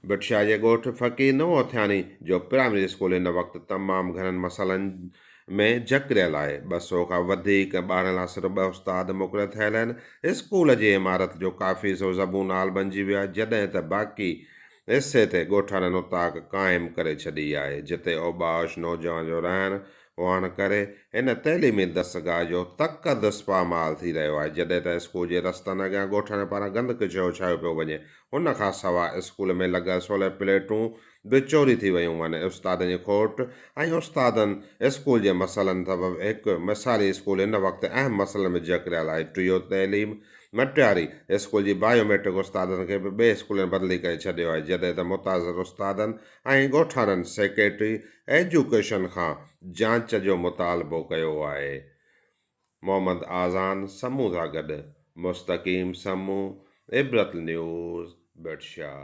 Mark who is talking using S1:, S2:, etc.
S1: बिटशाह जे ॻोठु फ़क़ीर न ھوٿياڻي जो प्राइमरी स्कूल हिन वक़्तु तमामु घणनि मसइलनि में जकड़ियल आहे। 200 खां वधीक ॿारनि लाइ सिर्फ़ु 2 उस्ताद मुक़ररु थियल आहिनि। स्कूल जी इमारत जो काफ़ी सो ज़बून हाल बणिजी वियो आहे, जॾहिं त बाक़ी हिसे ते ॻोठाणनि उताक क़ाइमु करे छॾी आहे, जिते ओबाश नौजवान जो रहण हुअण करे हिन तइलीमी दस्तगाह जो तक़दुस पामाल थी रहियो आहे। जॾहिं त स्कूल जे रस्तनि अॻियां ॻोठाणे पारां गंद किचिरो छायो पियो वञे। हुन खां सवाइ स्कूल में लॻल 16 प्लेटूं बि चोरी थी वियूं आहिनि। उस्तादनि जी खोट ऐं उस्तादनि स्कूल जे मसइलनि सबबु हिकु मिसाली स्कूल हिन वक़्तु अहम मसइलनि में जकड़ियल आहे। टियों तइलीम मटियारी स्कूल जी बायोमेट्रिक उस्तादनि खे बि ॿिए स्कूल में बदिली करे छॾियो आहे, जॾहिं त मुताज़िर उस्तादनि ऐं ॻोठाणनि सेक्रेटरी एजुकेशन खां जांच जो मुतालबो कयो आहे। मोहम्मद आज़ान समून सां गॾु मुस्तक़ीम समून इबरत न्यूज़ भिरशाह।